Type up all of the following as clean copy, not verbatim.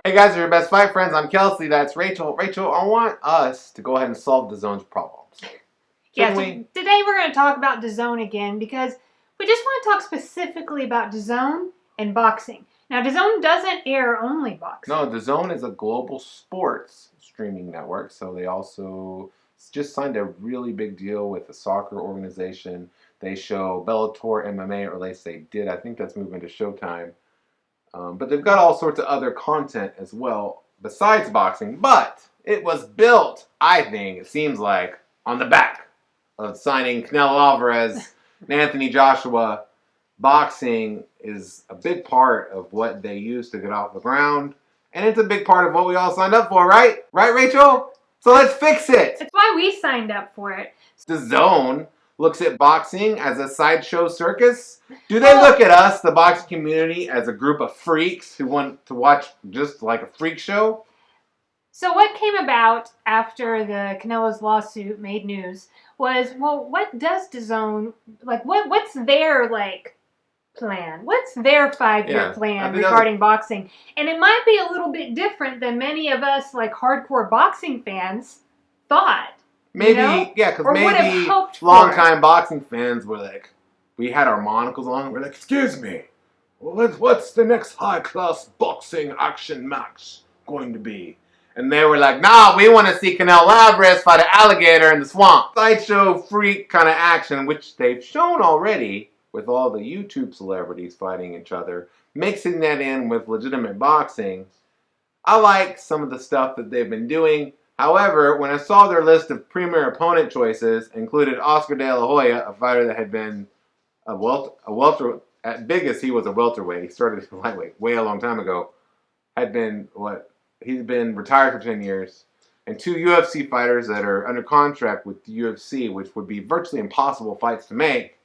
Hey guys, your best fight friends. I'm Kelsey. That's Rachel. Rachel, I want us to go ahead and solve DAZN's problems. Yeah, today we're going to talk about DAZN again because we just want to talk specifically about DAZN and boxing. Now, DAZN doesn't air only boxing. No, DAZN is a global sports streaming network, so they also just signed a really big deal with a soccer organization. They show Bellator, MMA, or at least they did. I think that's moving to Showtime. But they've got all sorts of other content as well besides boxing. But it was built, I think, it seems like, on the back of signing Canelo Alvarez and Anthony Joshua. Boxing is a big part of what they use to get off the ground. And it's a big part of what we all signed up for, right? Right, Rachel? So let's fix it. That's why we signed up for it. DAZN looks at boxing as a sideshow circus. Do they look at us, the boxing community, as a group of freaks who want to watch just like a freak show? So what came about after the Canelo's lawsuit made news was, well, what does DAZN, like, what's their, like, plan? What's their 5-year plan regarding boxing? And it might be a little bit different than many of us, like, hardcore boxing fans thought. Maybe, you know? Yeah, because maybe long-time boxing fans were like, we had our monocles on, we're like, excuse me, what's the next high-class boxing action match going to be? And they were like, nah, we want to see Canelo Alvarez fight an alligator in the swamp. Sideshow freak kind of action, which they've shown already with all the YouTube celebrities fighting each other, mixing that in with legitimate boxing. I like some of the stuff that they've been doing. However, when I saw their list of premier opponent choices, included Oscar De La Hoya, a fighter that had been a welter, at biggest he was a welterweight. He started as a lightweight way a long time ago. He's been retired for 10 years. And 2 UFC fighters that are under contract with the UFC, which would be virtually impossible fights to make.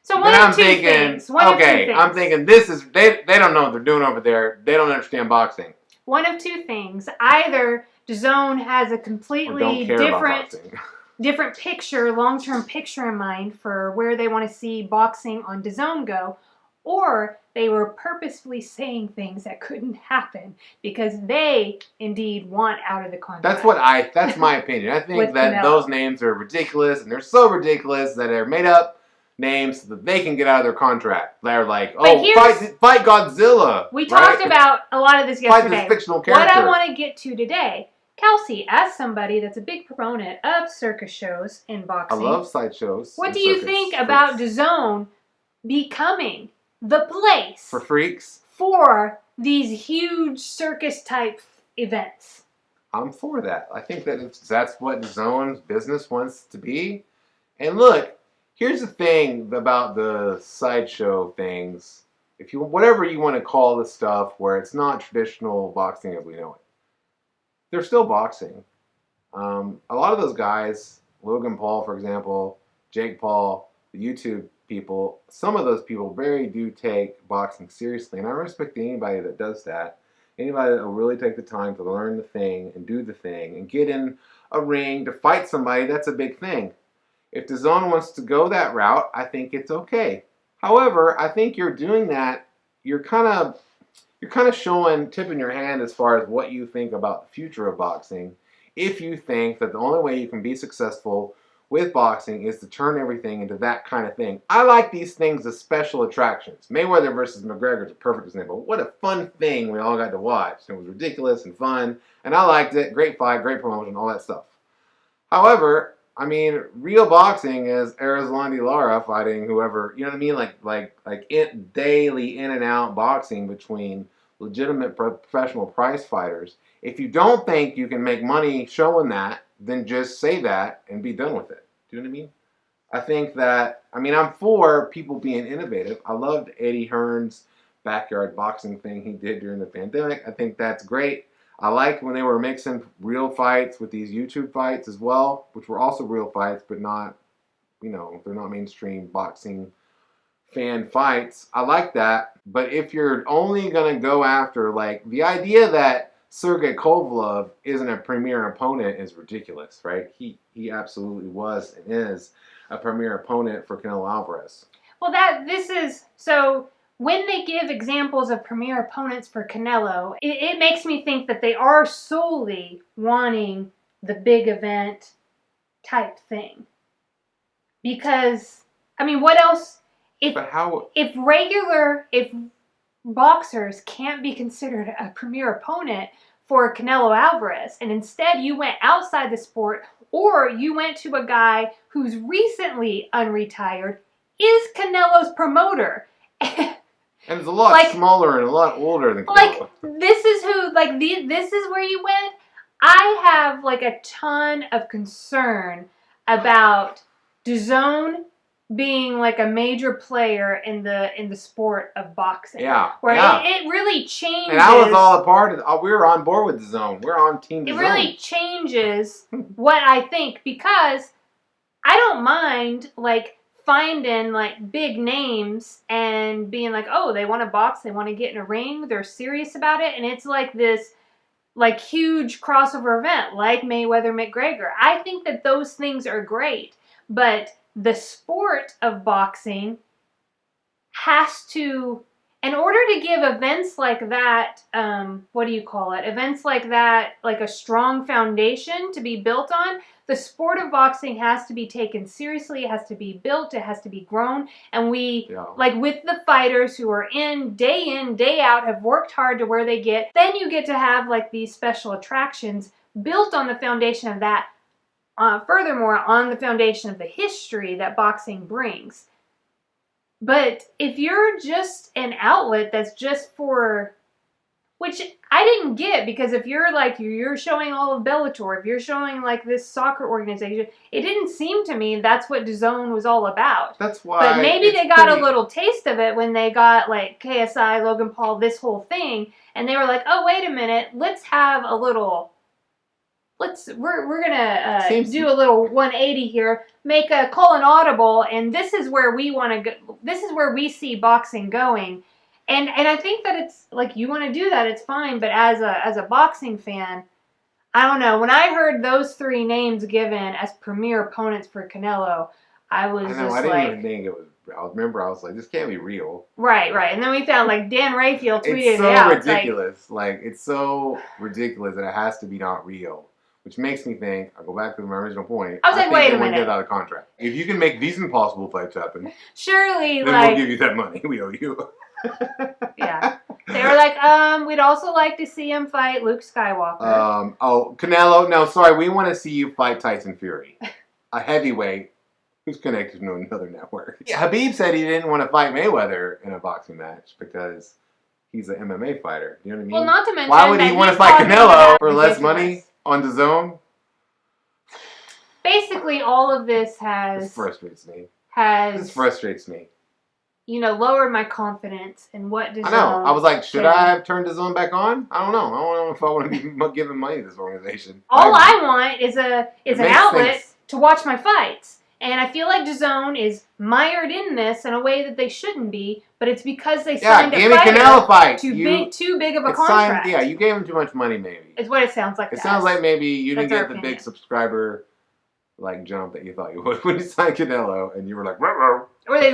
So I'm thinking, this is, they don't know what they're doing over there. They don't understand boxing. One of two things. Either DAZN has a completely different picture, long-term picture in mind for where they want to see boxing on DAZN go, or they were purposefully saying things that couldn't happen because they indeed want out of the contract. That's my opinion. I think that those names are ridiculous, and they're so ridiculous that they're made up names so that they can get out of their contract. They're like, fight Godzilla. We talked about a lot of this yesterday. Fight this fictional character. What I want to get to today, Kelsey, as somebody that's a big proponent of circus shows in boxing. I love sideshows. What do you think about DAZN becoming the place for freaks for these huge circus type events? I'm for that. I think that's what DAZN's business wants to be. And look, here's the thing about the sideshow things. Whatever you want to call the stuff where it's not traditional boxing as we know it, they're still boxing. A lot of those guys, Logan Paul, for example, Jake Paul, the YouTube people, some of those people really do take boxing seriously. And I respect anybody that does that. Anybody that will really take the time to learn the thing and do the thing and get in a ring to fight somebody, that's a big thing. If DAZN wants to go that route, I think it's okay. However, I think you're doing that, you're kind of tipping your hand as far as what you think about the future of boxing. If you think that the only way you can be successful with boxing is to turn everything into that kind of thing. I like these things as special attractions. Mayweather versus McGregor is a perfect example. What a fun thing we all got to watch. It was ridiculous and fun, and I liked it. Great fight, great promotion, all that stuff. However, I mean, real boxing is Arizlandi Lara fighting whoever, you know what I mean? Like daily in and out boxing between legitimate professional prize fighters. If you don't think you can make money showing that, then just say that and be done with it. Do you know what I mean? I think that, I'm for people being innovative. I loved Eddie Hearn's backyard boxing thing he did during the pandemic. I think that's great. I liked when they were mixing real fights with these YouTube fights as well, which were also real fights, but not, they're not mainstream boxing fan fights. I like that. But if you're only going to go after, like, the idea that Sergey Kovalev isn't a premier opponent is ridiculous, right? He absolutely was and is a premier opponent for Canelo Alvarez. Well, so when they give examples of premier opponents for Canelo, it makes me think that they are solely wanting the big event type thing. Because, I mean, what else? If boxers can't be considered a premier opponent for Canelo Alvarez, and instead you went outside the sport, or you went to a guy who's recently unretired, is Canelo's promoter. And it's a lot smaller and a lot older than Canelo. This is who, this is where you went. I have, a ton of concern about DAZN being, a major player in the sport of boxing. Yeah. Where yeah. It really changes. And I was all a part of we were on board with DAZN. We're on Team DAZN. It really changes what I think, because I don't mind, finding big names and being oh, they want to box, they want to get in a ring, they're serious about it, and it's this huge crossover event like Mayweather McGregor. I think that those things are great, but the sport of boxing has to, in order to give events like that, events like that, a strong foundation to be built on, the sport of boxing has to be taken seriously, it has to be built, it has to be grown, and we, with the fighters who are in, day out, have worked hard to where they get, then you get to have, these special attractions built on the foundation of that, furthermore, on the foundation of the history that boxing brings. But if you're just an outlet that's just for, which I didn't get, because if you're you're showing all of Bellator, if you're showing this soccer organization, it didn't seem to me that's what DAZN was all about. That's why. But maybe they got a little taste of it when they got KSI, Logan Paul, this whole thing, and they were oh, wait a minute, let's have a little. We're gonna do a little 180 here, call an audible, and this is where we want to go. This is where we see boxing going, and I think that it's you want to do that, it's fine. But as a boxing fan, I don't know. When I heard those three names given as premier opponents for Canelo, I didn't even think it was. I was like, this can't be real. Right. And then we found Dan Rayfield tweeted it out. It's so ridiculous. It's so ridiculous that it has to be not real. Which makes me think, I'll go back to my original point. I was like, wait a minute. Get out of contract. If you can make these impossible fights happen, surely, then we'll give you that money. We owe you. Yeah. They were we'd also like to see him fight Luke Skywalker. Canelo. No, sorry. We want to see you fight Tyson Fury. A heavyweight who's connected to another network. Yeah, Habib said he didn't want to fight Mayweather in a boxing match because he's an MMA fighter. You know what I mean? Well, not to mention, why would he want to fight Canelo for less money? On DAZN? Basically, all of this This frustrates me. Lowered my confidence in what DAZN. I know. I was like, should I have turned DAZN back on? I don't know. I don't know if I want to be giving money to this organization. All I want is an outlet to watch my fights. And I feel like DAZN is mired in this in a way that they shouldn't be, but it's because they signed a fighter too big of a contract. You gave him too much money, maybe. It's what it sounds like. It sounds like maybe you didn't get the big subscriber jump that you thought you would when you signed Canelo, and you were like, ruh-roh. Or they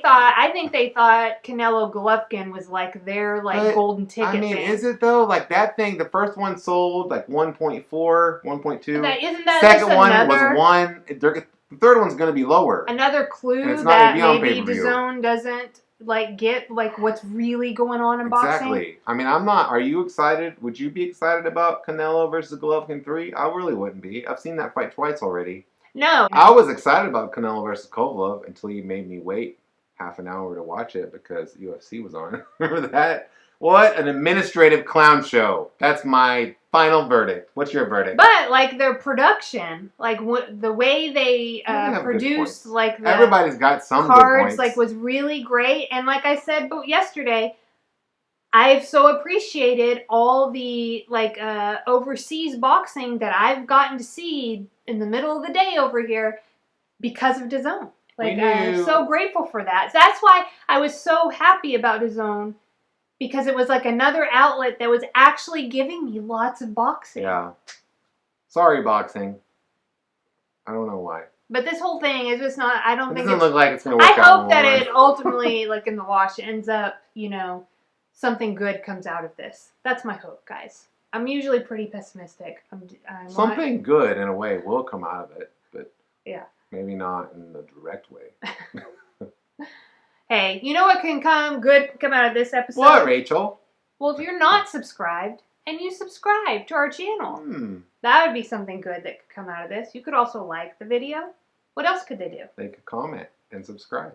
I think they thought Canelo Golovkin was their golden ticket. I mean, is it though? That thing, the first one sold 1.4, 1.2. Isn't that second one was 1. The third one's going to be lower. Another clue that maybe DAZN doesn't get what's really going on in boxing. Exactly. I mean, I'm not. Are you excited? Would you be excited about Canelo versus Golovkin 3? I really wouldn't be. I've seen that fight twice already. No. I was excited about Canelo versus Kovalev until you made me wait half an hour to watch it because UFC was on. Remember that? What an administrative clown show. That's my final verdict. What's your verdict? But their production, the way they produced the everybody's got some cards, good points. Was really great. And like I said yesterday, I've so appreciated all the overseas boxing that I've gotten to see in the middle of the day over here because of DAZN. I'm so grateful for that. That's why I was so happy about DAZN, because it was another outlet that was actually giving me lots of boxing. Yeah. Sorry, boxing. I don't know why. But this whole thing is just not. I don't It think doesn't it's. look like it's going to work I out. hope that it ultimately, like in the wash, ends up, something good comes out of this. That's my hope, guys. I'm usually pretty pessimistic. Something good in a way will come out of it, but yeah, maybe not in the direct way. Hey, you know what can come out of this episode? What, Rachel? Well, if you're not subscribed and you subscribe to our channel, that would be something good that could come out of this. You could also like the video. What else could they do? They could comment and subscribe.